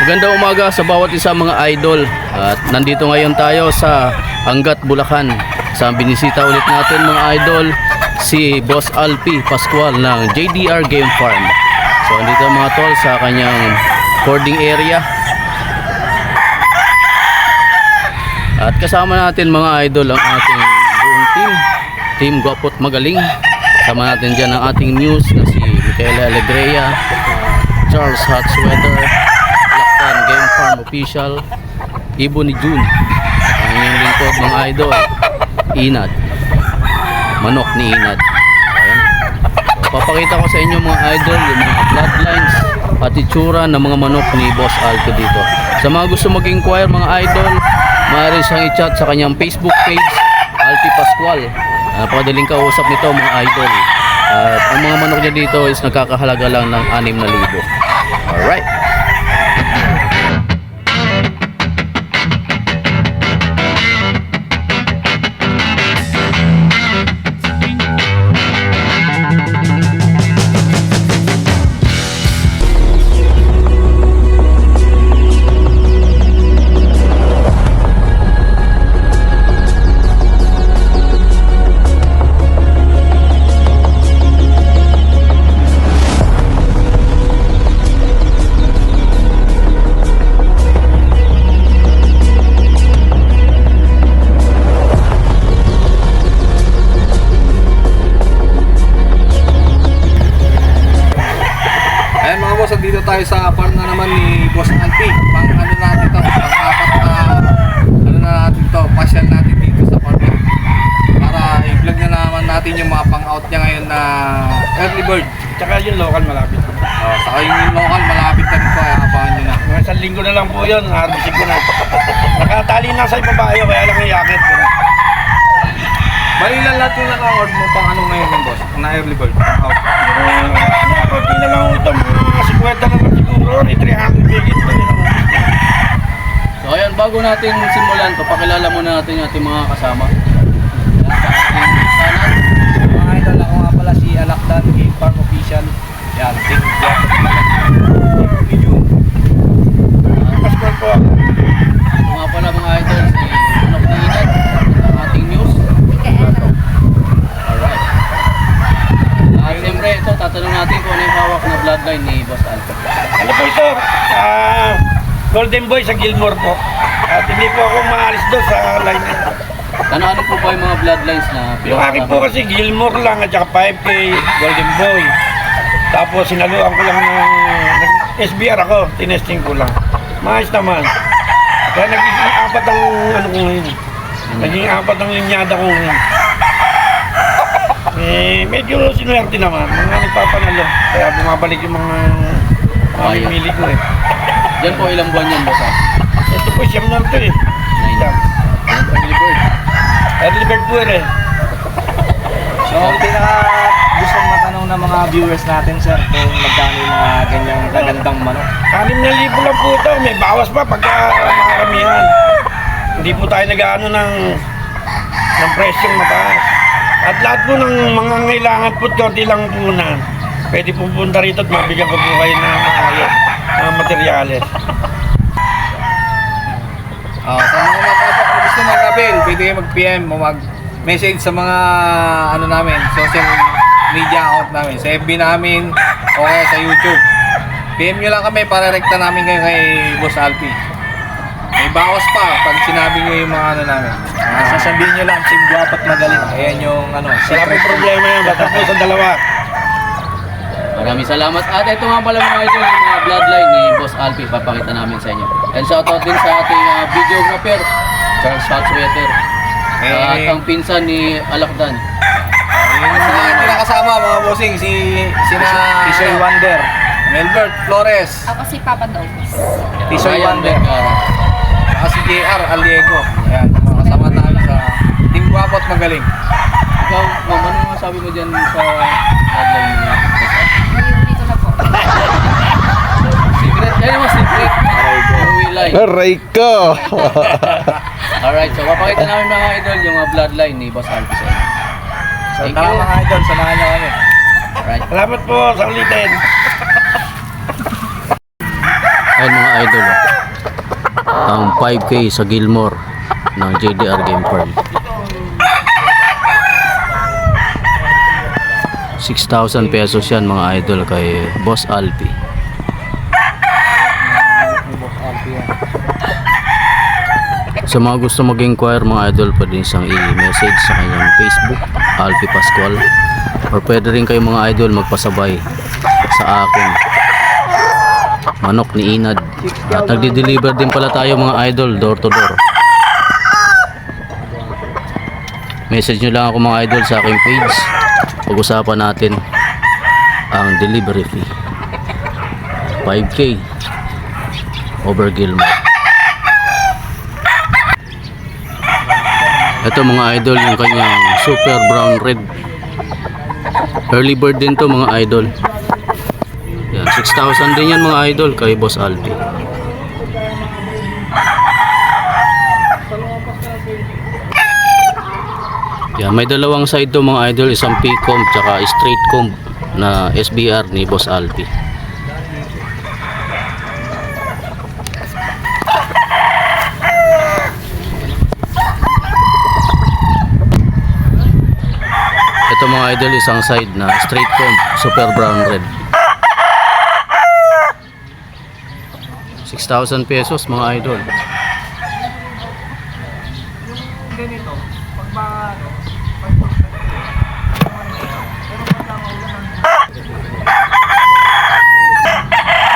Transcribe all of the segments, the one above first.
Magandang umaga sa bawat isa mga idol. At nandito ngayon tayo sa Angat, Bulacan. Sa binisita ulit natin mga idol si Boss Alpi Pascual ng JDR Game Farm. So andito mga tol sa kanyang boarding area. At kasama natin mga idol ang ating buong team Gwapot Magaling. Kasama natin dyan ang ating news na si Micaela Alegrea, Charles Hot Sweater, Laktan Game Farm Official, Ibo ni June, ang inyong lingkod mga idol, Inad, manok ni Inad. Ayan. So, papakita ko sa inyo mga idol yung mga bloodlines at itsura ng mga manok ni Boss Alpi dito. Sa mga gusto mag-inquire mga idol, maaari siyang i-chat sa kanyang Facebook page, Alpi Pascual. Napakadaling kausap nito mga idol. At ang mga manok niya dito is nagkakahalaga lang ng 6,000. Alright. Dito tayo sa farm na naman ni Boss Alpi. Pang ano natin to, pang-apat na ano na natin to, pasyal natin dito sa farm para i-vlog na naman natin yung mga pang-out niya ngayon na early bird. Tsaka yung local malapit. Saka yung local malapit na rin po, abangan nyo na. Mga isang linggo na lang po yun, harvesting ko na. Nakatali na sa ibabayo, kaya lang yung yakit ko na. Balilan lahat yung naka-award mo pang ano ngayon yung boss, na early bird, pang-out. Kunti na lang ito, mga 50 na lang siguro, 300 bigit to. So ayan, bago natin simulan, papakilala muna natin yung ating mga kasama. Mga idol, ako nga pala si Alakdan Game Farm Official. Yan, Team Gwapot Magaling. Pascual po. Ito nga pala mga idol, si Manok ni Inad, ang ating news. Alright. Siyempre, ito, tatanong natin kung ano yung hawak na bloodline ni Boss Alpi. Ano po ito? Golden Boy sa Gilmore po. At hindi po ako maalis doon sa line. Ano po ba yung mga bloodlines na Yung akin po kasi Gilmore lang at saka 5K Golden Boy. Tapos sinaluan ko lang ng SBR ako, tinesting ko lang. Maayos naman. Kaya naging apat ang ano ko ngayon. Naging apat ang linyada ko ngayon. Medyo sinuwerte naman, mga nagpapanalo. Kaya bumabalik yung mga mamimili ko eh. Diyan po ilang buwan yan, Boss Alpi? Ito po siyam na ito eh. 9. Early bird. Early bird po eh. So, pinaka gustong matanong ng mga viewers natin, sir, kung magkano yung mga ganyang kagandang manok. 6,000 lang po ito. May bawas pa pagka makaramihan. Hindi po tayo nag-ano ng presyong mataas. At lahat po ng mga ngailangan po, konti lang po na. Pwede po punta rito at mabigyan ko po kayo ng mga materyales. Sa mga kapatid kung gusto mag-avail, pwede kayo mag-PM o mag-message sa mga ano namin, social media account namin, sa FB namin o kaya sa YouTube. PM nyo lang kami para rekta namin kayo kay Boss Alpi. May bawas pa pag sinabi nyo yung mga ano namin. Sasabihin nyo lang, Team Gwapot Magaling. Ayan yung ano. Wala po problema yan, basta po sa dalawa. Maraming salamat. At ito nga pala mga idol, yung mga bloodline ni Boss Alpi, papakita namin sa inyo. And shoutout din sa ating videographer, Charles Hot Sweater. At ang pinsan ni Alakdan. Sa akin nakasama mga bossing, Tisoy Wonder, Melbert Flores, Ako si Papa Dogs. Tisoy Ryan Wonder, Vergara. saka si JR Aliego. Ayan, mga kasama tayo sa Team Gwapot Magaling. Ikaw, ma'am, ano masabi mo dyan sa bloodline ni Boss Alpi? Ngayon dito na po. Secret? Yan yung secret. Aray ko! Alright, so papakita namin mga idol yung bloodline ni Boss Alpi sa inyo. So, Thank you. mga idol, samahan nyo kami. Alright. Salamat po sa ulitin. Ayun mga idol, ang 5K sa Gilmore ng JDR Game Farm. 6,000 pesos yan mga idol kay Boss Alpi. Sa mga gusto mag-inquire mga idol, pwede siyang i-message sa kanyang Facebook, Alpi Pascual, or pwede rin kayo mga idol magpasabay sa akin, Manok ni Inad. At nagdi-deliver din pala tayo mga idol, door to door. Message nyo lang ako mga idol sa aking page, pag-usapan natin ang delivery fee. 5K over Gilmore. Ito mga idol, yung kanyang super brown red. Early bird din to mga idol. Yan, 6,000 din yan mga idol kay Boss Alpi. Yan, may dalawang side to mga idol, isang P-comb tsaka straight comb na SBR ni Boss Alpi. Ito mga idol, isang side na straight comb, super brown red. 6,000 pesos mga idol.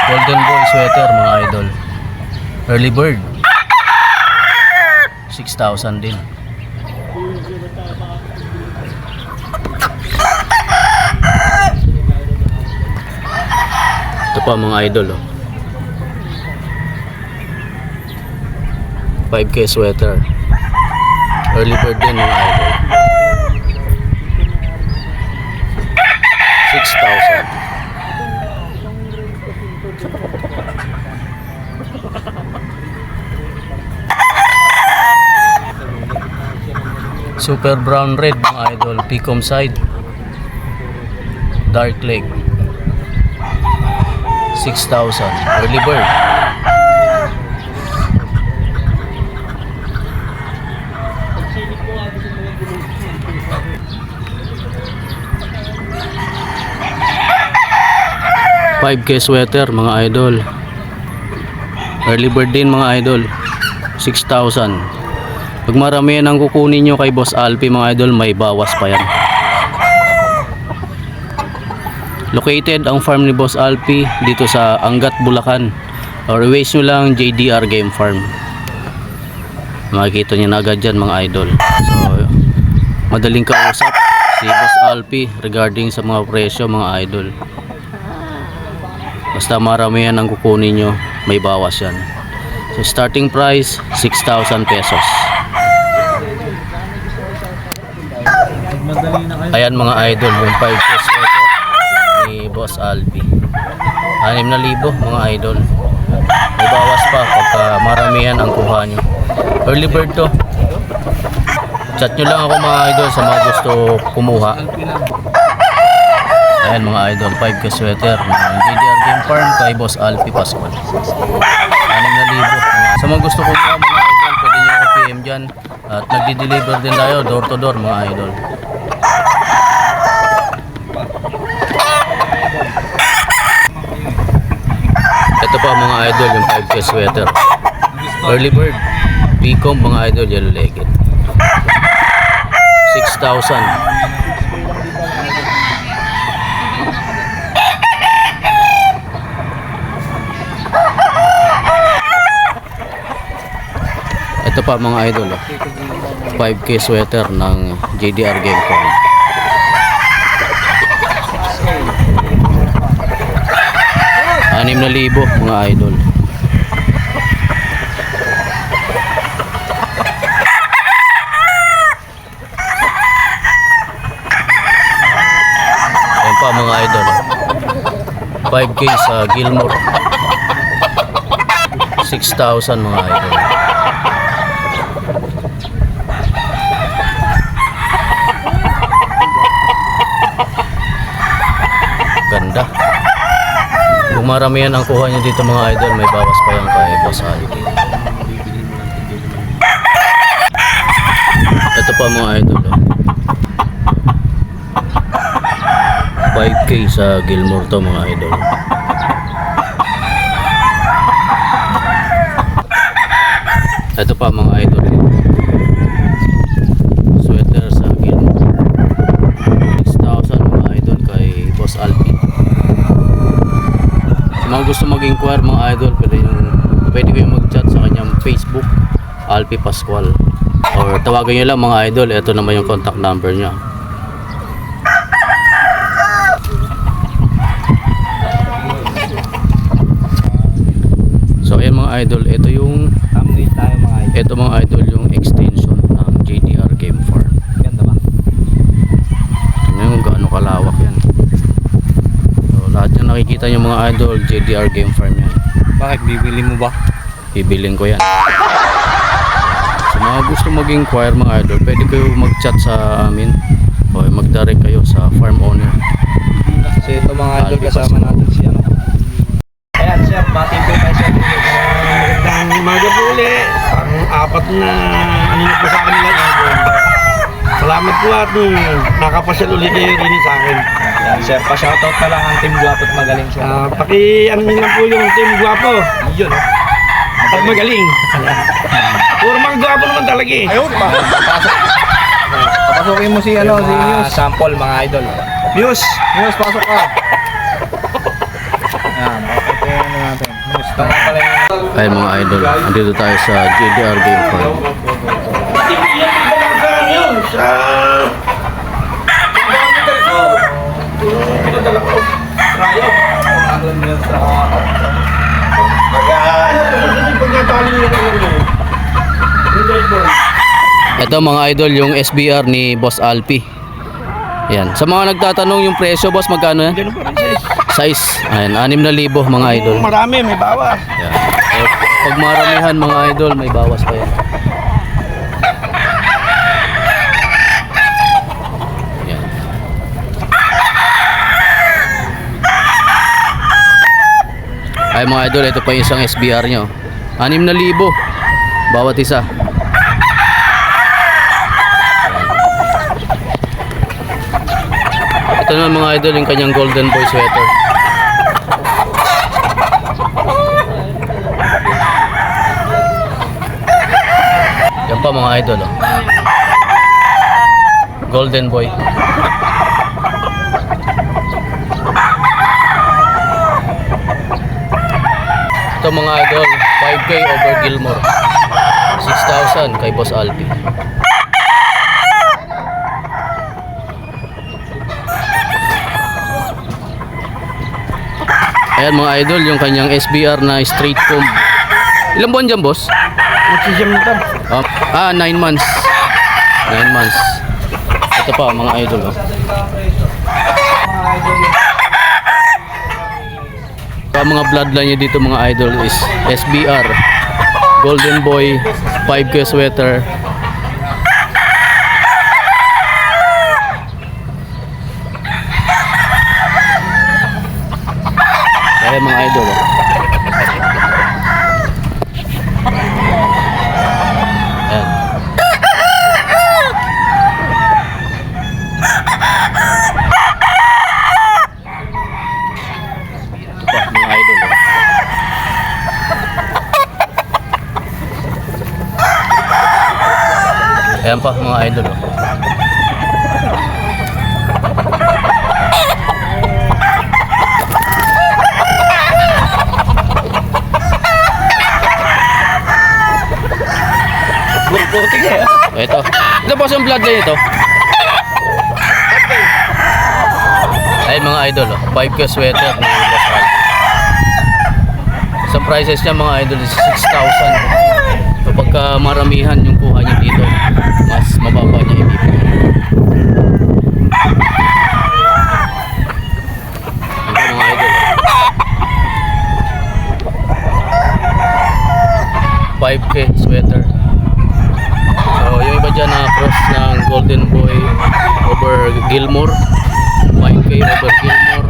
Golden boy sweater mga idol. Early bird. 6,000 din. Ito pa mga idol, oh. 5K sweater. Early bird din mga idol. 6,000. Super brown red mga idol, P-comb side, dark leg. 6,000. Early bird. $5K sweater mga idol. Early bird din mga idol. 6,000. Pag marami yan ang kukunin nyo kay Boss Alpi mga idol, may bawas pa yan. Located ang farm ni Boss Alpi dito sa Angat, Bulacan. Or waste nyo lang JDR Game Farm. Makikita nyo na agad dyan mga idol. So madaling kausap si Boss Alpi regarding sa mga presyo mga idol. Basta marami yan ang kukunin nyo, may bawas yan. So starting price 6,000 pesos. Ayan mga idol, yung 5K sweater ni Boss Alpi. 6,000 mga idol. May bawas pa pagka maramihan ang kuha nyo. Early bird to. Chat nyo lang ako mga idol sa mga gusto kumuha. Ayan mga idol, 5K sweater ng JDR Game Farm kay Boss Alpi Pascual. 6,000. Sa mga gusto kumuha mga idol, pwede nyo ako PM dyan. At nagdi-deliver din tayo door to door mga idol. Ito pa mga idol, yung 5K sweater. Early bird, P-comb mga idol, yellow legged. 6,000. Ito pa mga idol, 5K sweater ng JDR Game Farm. $6,000 mga idol. Ayan pa mga idol, 5K sa Gilmore. 6,000 mga idol. Ganda. Kung maramihan ang kuha nyo dito mga idol, may bawas pa yan kay Boss Alpi. Ito pa mga idol, 5K sa Gilmore to mga idol. Ito pa mga idol, sweater sa Gilmore, 6,000 mga idol kay Boss Alpi. Sa mga gusto mag-inquire mga idol, pwede kayo mag-chat sa kanyang Facebook, Alpi Pascual, or tawagan nyo lang mga idol. Ito naman yung contact number nya. So ayan mga idol, ito yung Update tayo mga idol. ito mga idol yung extension ng JDR Game Farm. Ganda ba? Tingnan mo gaano kalawak yan. So lahat yung nakikita nyo mga idol, JDR Game Farm yan. Bakit bibili mo ba? Bibiling ko yan. Sa mga gusto mag-inquire mga idol, pwede kayo mag-chat sa amin o mag-direct kayo sa farm owner. Kasi ito mga idol, Alpi kasama Pascual. natin siya. Ayan sir, bating po tayo sir. Magandang umaga po ulit. Ang apat na ano na po sa kanila idol. Salamat po at nakapasyal ulit kayo rin sa akin. Ayan sir, pa-shoutout na lang ang Team Guwapot Magaling sir. Ano nyo lang po yung Team Guwapo. Yun. At magaling. Puro mga guwapo naman talaga eh. Ayun pa. Papasukin mo si si News. Sample mga idol. News. News, pasok ka. Ayan, bakit ano natin. News, tama pala yung... Ayun mga idol, andito tayo sa JDR Game Farm. Yun. Sa... Pinadala ko. Rayo. Ito mga idol yung SBR ni Boss Alpi. Yan. Sa mga nagtatanong yung presyo boss, magkano yan? Ganun pa rin Size. Ayan, 6,000 mga idol. Marami, may bawas. Yan. Eh, pag maramihan mga idol, may bawas pa yan. Yan. Ay mga idol, ito pa yung isang SBR nyo. 6,000 bawat isa. Ito naman mga idol yung kanyang Golden Boy sweater. Yan pa mga idol, oh. Golden Boy. Ito mga idol, 5K over Gilmore, 6,000 kay Boss Alpi. Ayan mga idol, yung kanyang SBR na straight comb. Ilang buwan dyan boss? Magsisiyam nito. 9 months. 9 months. Ito pa mga idol, oh. Ang mga bloodline niya dito mga idol is SBR, Golden Boy, 5K sweater. Kaya mga idol, oh. Ayan. Ito pa mga idol, oh. Ayan pa mga idol, oh. Ito. Ito po yung bloodline ito. Ayun mga idol, oh. 5K sweater ni Boss Alpi. Sa prices niya mga idol is 6,000. So pagka maramihan yung kuha niya dito, mas mababa niya ibibigay. Ito mga idol, oh. 5K sweater. So yung iba dyan na cross ng Golden Boy over Gilmore, 5K over Gilmore.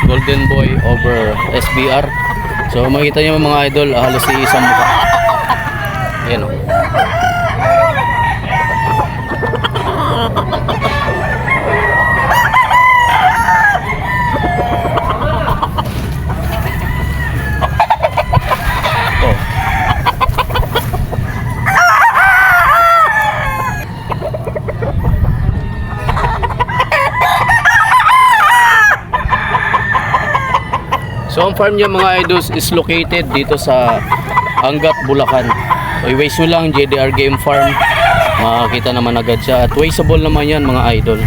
Golden Boy over SBR. So makita niyo mga idol, halos iisang mukha. Ayan o. So ang farm niya mga idols is located dito sa Angat, Bulacan. So i-waste nyo lang JDR Game Farm, makakita naman agad siya at traceable naman yan mga idol.